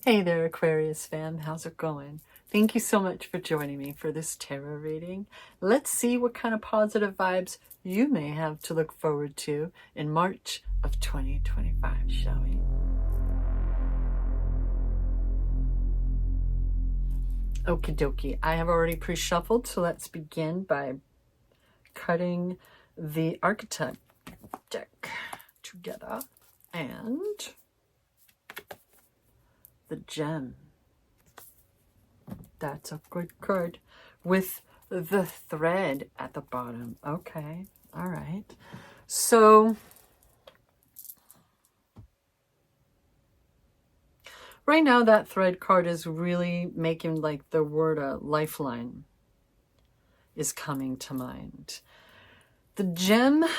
Hey there, Aquarius fam. How's it going? Thank you so much for joining me for this tarot reading. Let's see what kind of positive vibes you may have to look forward to in March of 2025, shall we? Okie dokie. I have already pre-shuffled, so let's begin by cutting the archetype deck together and the gem. That's a good card with the thread at the bottom. Okay, all right. So right now that thread card is really making like the word a lifeline is coming to mind. The gem, I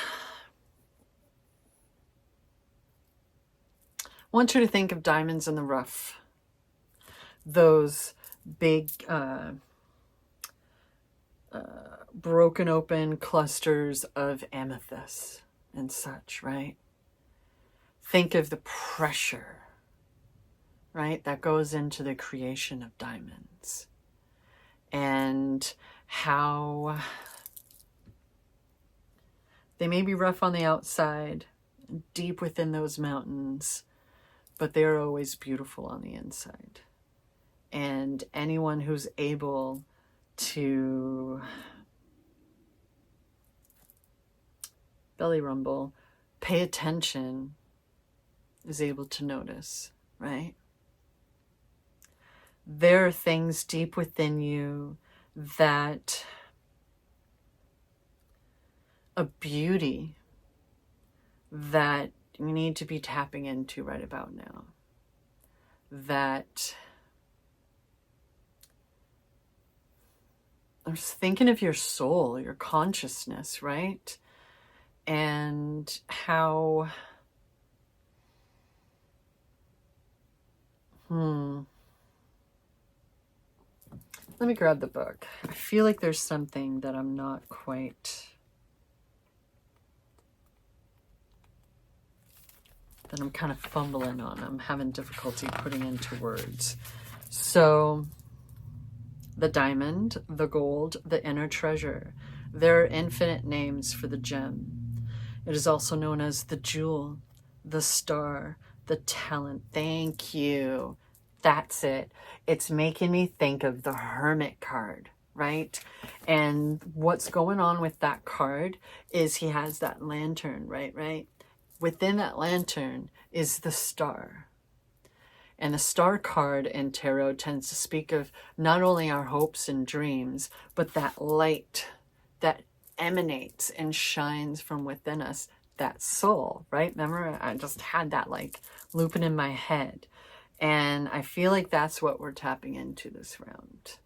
want you to think of diamonds in the rough. Those big broken open clusters of amethyst and such, right? Think of the pressure, right, that goes into the creation of diamonds, and how they may be rough on the outside, deep within those mountains, but they're always beautiful on the inside. And anyone who's able to belly rumble, pay attention, is able to notice, right? There are things deep within you that a beauty that you need to be tapping into right about now. That I'm just thinking of your soul, your consciousness, right? And how let me grab the book. I feel like there's something that I'm not quite, that I'm kind of fumbling on. I'm having difficulty putting into words. So the diamond, the gold, the inner treasure. There are infinite names for the gem. It is also known as the jewel, the star, the talent. Thank you. That's it. It's making me think of the Hermit card, right? And what's going on with that card is he has that lantern, right? Within that lantern is the star. And the star card in tarot tends to speak of not only our hopes and dreams, but that light that emanates and shines from within us, that soul, right? Remember, I just had that like looping in my head. And I feel like that's what we're tapping into this round.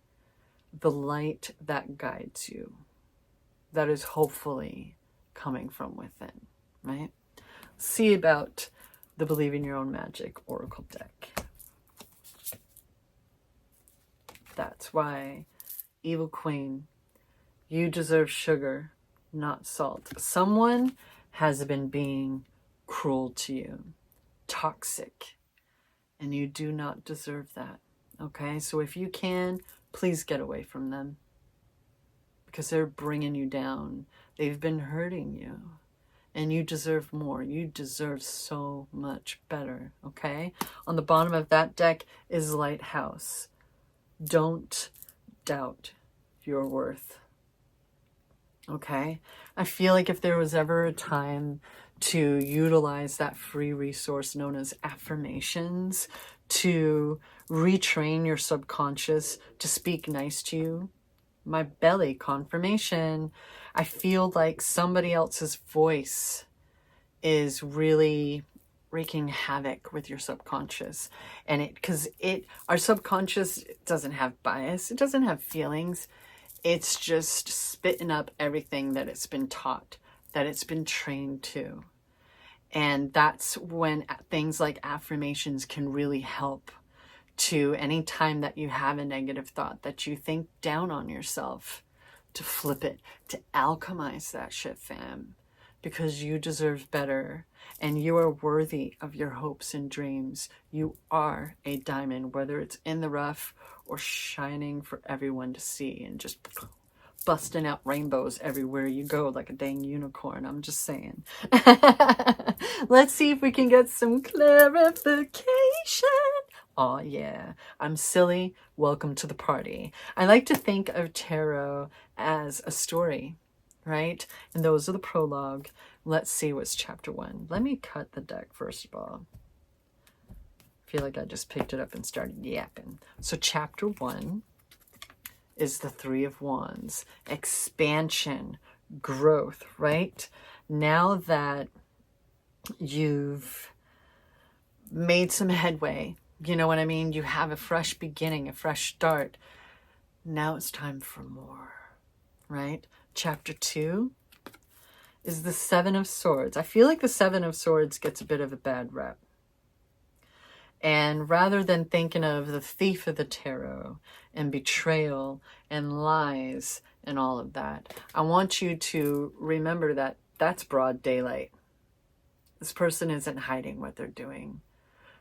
The light that guides you, that is hopefully coming from within, right? See about the Believe in Your Own Magic Oracle deck. That's why, Evil Queen, you deserve sugar, not salt. Someone has been being cruel to you, toxic, and you do not deserve that, okay? So if you can, please get away from them, because they're bringing you down. They've been hurting you, and you deserve more. You deserve so much better, okay? On the bottom of that deck is Lighthouse. Don't doubt your worth, okay? I feel like if there was ever a time to utilize that free resource known as affirmations to retrain your subconscious to speak nice to you, my belly confirmation, I feel like somebody else's voice is really wreaking havoc with your subconscious. And our subconscious doesn't have bias, it doesn't have feelings. It's just spitting up everything that it's been taught, that it's been trained to. And that's when things like affirmations can really help. To any time that you have a negative thought, that you think down on yourself, to flip it, to alchemize that shit, fam. because you deserve better and you are worthy of your hopes and dreams. You are a diamond, whether it's in the rough or shining for everyone to see and just busting out rainbows everywhere you go like a dang unicorn. I'm just saying. Let's see if we can get some clarification. Oh yeah, I'm silly. Welcome to the party. I like to think of tarot as a story, right? And those are the prologue. Let's see what's chapter 1. Let me cut the deck first of all. I feel like I just picked it up and started yapping. So chapter 1 is the Three of Wands. Expansion, growth, right? Now that you've made some headway, you know what I mean? You have a fresh beginning, a fresh start. Now it's time for more, right? Chapter 2 is the Seven of Swords. I feel like the Seven of Swords gets a bit of a bad rep. And rather than thinking of the thief of the tarot and betrayal and lies and all of that, I want you to remember that that's broad daylight. This person isn't hiding what they're doing.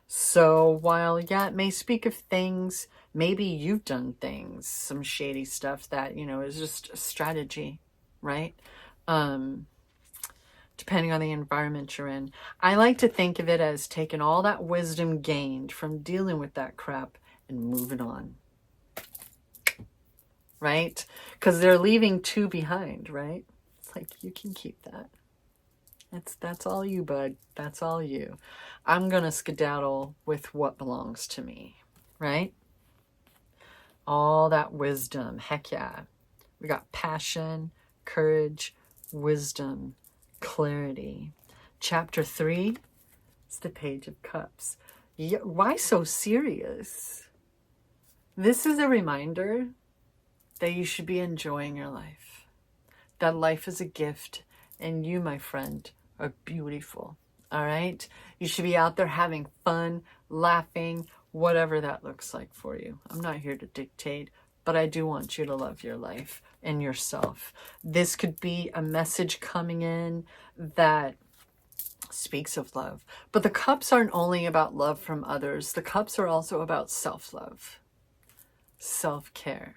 So while, yeah, it may speak of things, maybe you've done things, some shady stuff that, you know, is just a strategy, right? Depending on the environment you're in. I like to think of it as taking all that wisdom gained from dealing with that crap and moving on. Right? Because they're leaving 2 behind, right? It's like, you can keep that. That's all you, bud. That's all you. I'm going to skedaddle with what belongs to me, right? All that wisdom. Heck yeah. We got passion, courage, wisdom, clarity. Chapter 3 is the Page of Cups. Why so serious? This is a reminder that you should be enjoying your life. That life is a gift, and you, my friend, are beautiful. All right? You should be out there having fun, laughing, whatever that looks like for you. I'm not here to dictate, but I do want you to love your life and yourself. This could be a message coming in that speaks of love. But the cups aren't only about love from others. The cups are also about self-love, self-care.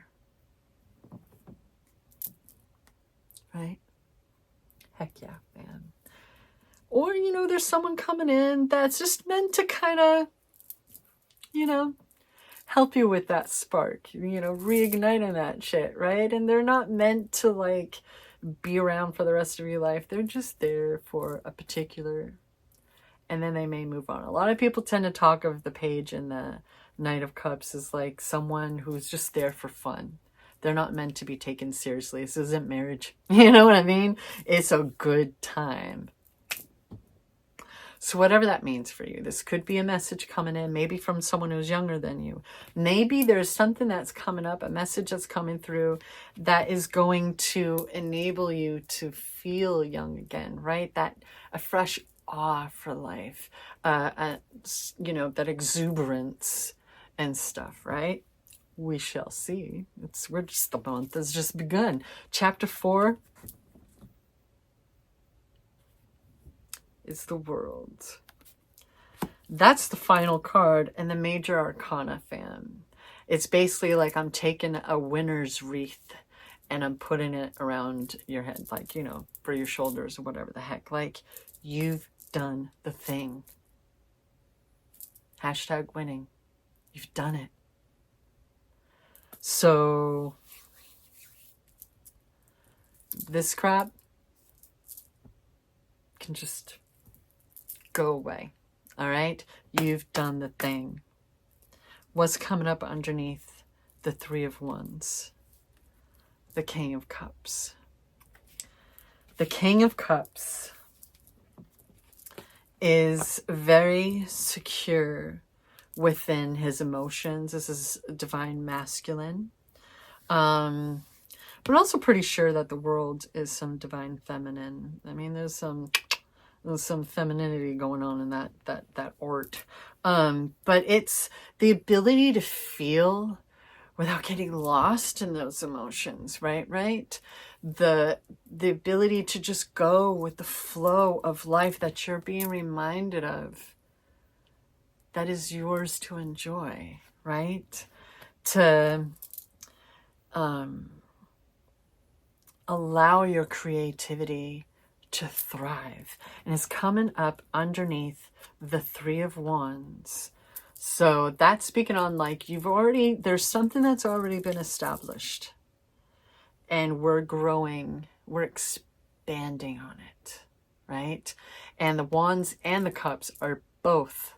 Right? Heck yeah, man. Or, you know, there's someone coming in that's just meant to kind of, you know, help you with that spark, you know, reigniting that shit, right? And they're not meant to, like, be around for the rest of your life. They're just there for a particular, and then they may move on. A lot of people tend to talk of the Page and the Knight of Cups as like someone who's just there for fun. They're not meant to be taken seriously. This isn't marriage. You know what I mean? It's a good time. So whatever that means for you, this could be a message coming in, maybe from someone who's younger than you. Maybe there's something that's coming up, a message that's coming through that is going to enable you to feel young again, right? That a fresh awe for life, you know, that exuberance and stuff, right? We shall see. The month has just begun. Chapter 4 is the World. That's the final card in the Major Arcana, fam. It's basically like I'm taking a winner's wreath and I'm putting it around your head, like, you know, for your shoulders or whatever the heck. Like, you've done the thing. Hashtag winning. You've done it. So this crap can just go away. All right? You've done the thing. What's coming up underneath the Three of Wands? The King of Cups. The King of Cups is very secure within his emotions. This is divine masculine. But also pretty sure that the World is some divine feminine. I mean, there's some femininity going on in that art. But it's the ability to feel without getting lost in those emotions, right? The ability to just go with the flow of life that you're being reminded of, that is yours to enjoy, right? To allow your creativity to thrive. And it's coming up underneath the Three of Wands. So that's speaking on like there's something that's already been established. And we're growing, we're expanding on it, right? And the Wands and the Cups are both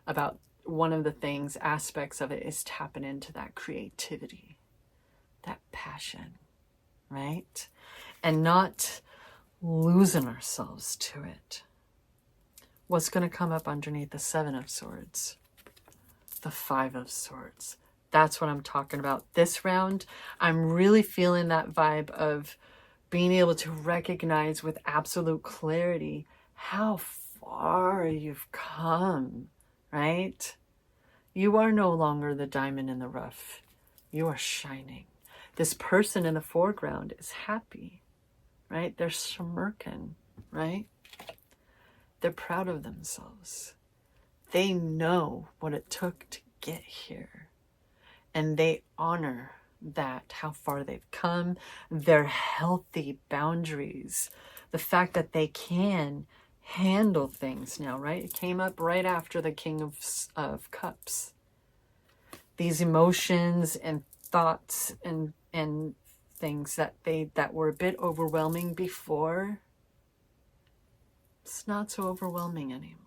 about one of the things, aspects of it is tapping into that creativity, that passion, right? And not losing ourselves to it. What's going to come up underneath the Seven of Swords? The Five of Swords. That's what I'm talking about. This round, I'm really feeling that vibe of being able to recognize with absolute clarity how far you've come, right? You are no longer the diamond in the rough. You are shining. This person in the foreground is happy, right? They're smirking, right? They're proud of themselves. They know what it took to get here. And they honor that, how far they've come, their healthy boundaries, the fact that they can handle things now, right? It came up right after the King of Cups. These emotions and thoughts and things that were a bit overwhelming before, it's not so overwhelming anymore.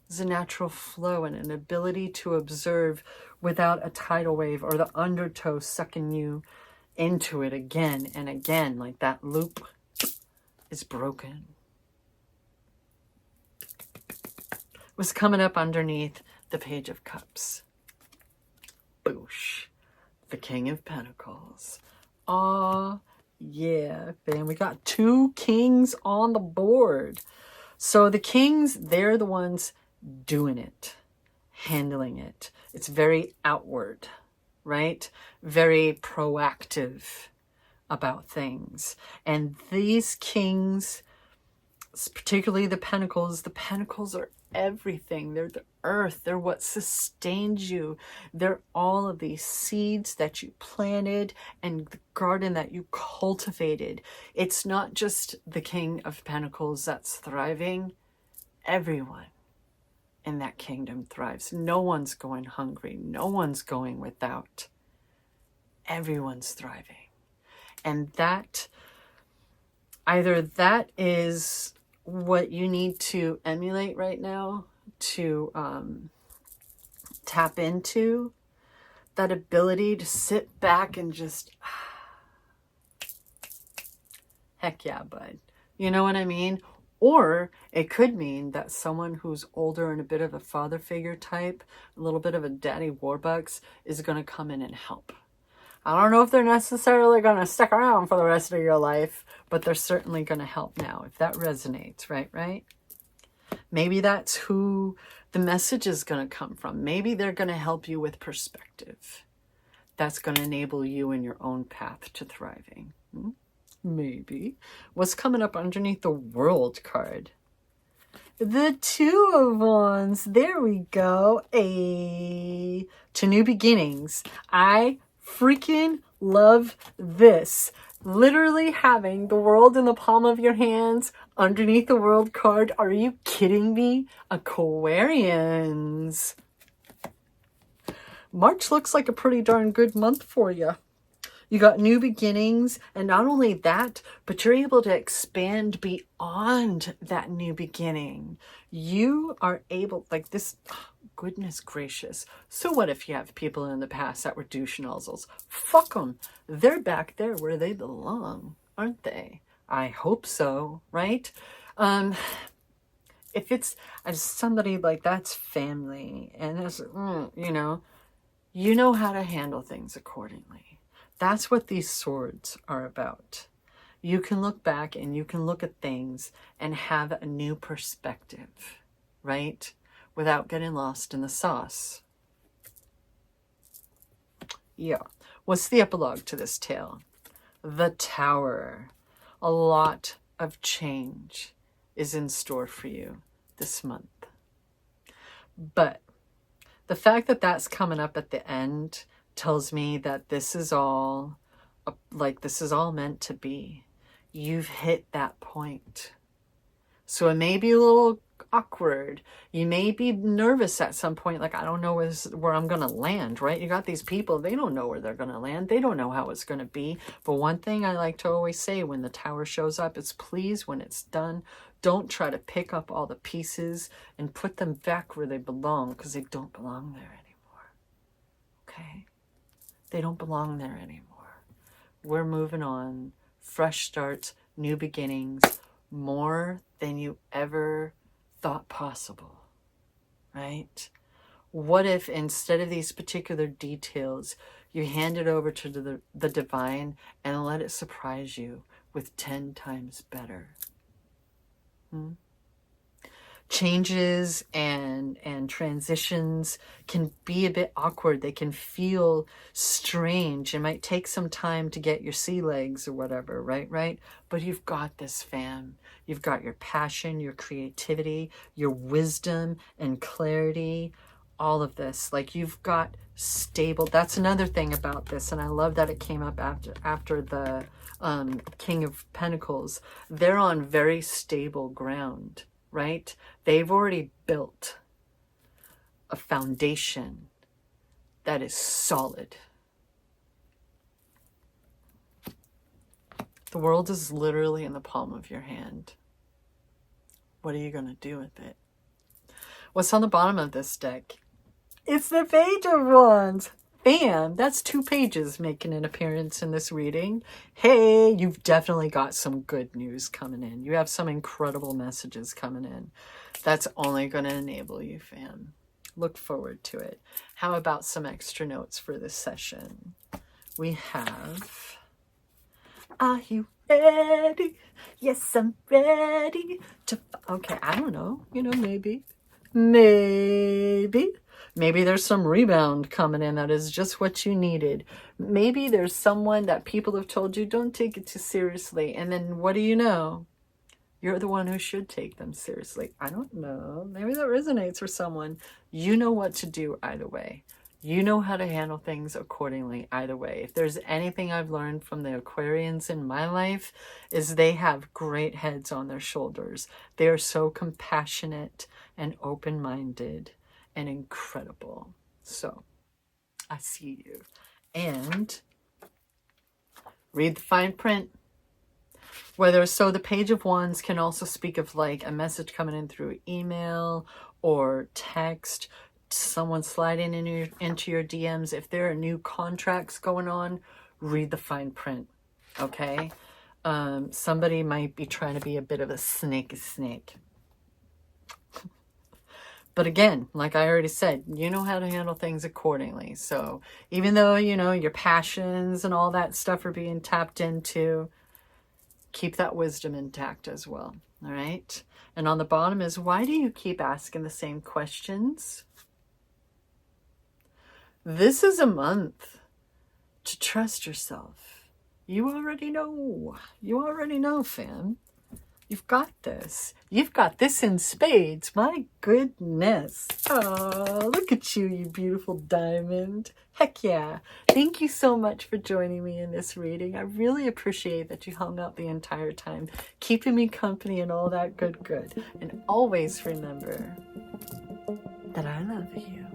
There's a natural flow and an ability to observe without a tidal wave or the undertow sucking you into it again and again, like that loop is broken. What's coming up underneath the Page of Cups? Boosh. The King of Pentacles. Aw, yeah, fam. We got two kings on the board. So the kings, they're the ones doing it, handling it. It's very outward, right? Very proactive about things. And these kings, particularly the pentacles are everything. They're the earth. They're what sustains you. They're all of these seeds that you planted and the garden that you cultivated. It's not just the King of Pentacles that's thriving. Everyone in that kingdom thrives. No one's going hungry. No one's going without. Everyone's thriving. And that, either that is what you need to emulate right now to tap into, that ability to sit back and just, heck yeah, bud. You know what I mean? Or it could mean that someone who's older and a bit of a father figure type, a little bit of a daddy warbucks, is going to come in and help. I don't know if they're necessarily going to stick around for the rest of your life, but they're certainly going to help now, if that resonates, right? Maybe that's who the message is going to come from. Maybe they're going to help you with perspective. That's going to enable you in your own path to thriving. Maybe. What's coming up underneath the World card? The Two of Wands. There we go. To new beginnings. I freaking love this. Literally having the world in the palm of your hands underneath the World card. Are you kidding me? Aquarians. March looks like a pretty darn good month for you. You got new beginnings, and not only that, but you're able to expand beyond that new beginning. You are able, like this, goodness gracious. So what if you have people in the past that were douche nozzles? Fuck them. They're back there where they belong, aren't they? I hope so, right? If it's somebody like that's family, and it's, you know how to handle things accordingly. That's what these swords are about. You can look back and you can look at things and have a new perspective, right? Without getting lost in the sauce. Yeah. What's the epilogue to this tale? The Tower. A lot of change is in store for you this month. But the fact that that's coming up at the end tells me that this is all, this is all meant to be. You've hit that point. So it may be a little awkward. You may be nervous at some point, like, I don't know where I'm going to land, right? You got these people, they don't know where they're going to land. They don't know how it's going to be. But one thing I like to always say when the Tower shows up is, please, when it's done, don't try to pick up all the pieces and put them back where they belong, because they don't belong there anymore. Okay? They don't belong there anymore. We're moving on. Fresh starts, new beginnings, more than you ever thought possible, right? What if instead of these particular details, you hand it over to the divine and let it surprise you with 10 times better? Changes and transitions can be a bit awkward. They can feel strange. It might take some time to get your sea legs or whatever, right? But you've got this, fam. You've got your passion, your creativity, your wisdom and clarity, all of this. Like, you've got stable. That's another thing about this, and I love that it came up after the King of Pentacles. They're on very stable ground, right? They've already built a foundation that is solid. The world is literally in the palm of your hand. What are you going to do with it? What's on the bottom of this deck? It's the Page of Wands. Bam! That's 2 pages making an appearance in this reading. Hey, you've definitely got some good news coming in. You have some incredible messages coming in. That's only going to enable you, fam. Look forward to it. How about some extra notes for this session? We have... Are you ready? Yes, I'm ready to... Okay, I don't know. Maybe. Maybe there's some rebound coming in that is just what you needed. Maybe there's someone that people have told you, don't take it too seriously. And then what do you know? You're the one who should take them seriously. I don't know. Maybe that resonates for someone. You know what to do either way. You know how to handle things accordingly either way. If there's anything I've learned from the Aquarians in my life, is they have great heads on their shoulders. They are so compassionate and open-minded and incredible. So, I see you. And read the fine print. So the Page of Wands can also speak of like a message coming in through email or text, someone sliding into your DMs. If there are new contracts going on, read the fine print, okay? Somebody might be trying to be a bit of a snake. But again, like I already said, you know how to handle things accordingly. So even though, your passions and all that stuff are being tapped into, keep that wisdom intact as well, all right? And on the bottom is, why do you keep asking the same questions? This is a month to trust yourself. You already know. You already know, fam. You've got this. You've got this in spades. My goodness. Oh, look at you, you beautiful diamond. Heck yeah. Thank you so much for joining me in this reading. I really appreciate that you hung out the entire time, keeping me company and all that good. And always remember that I love you.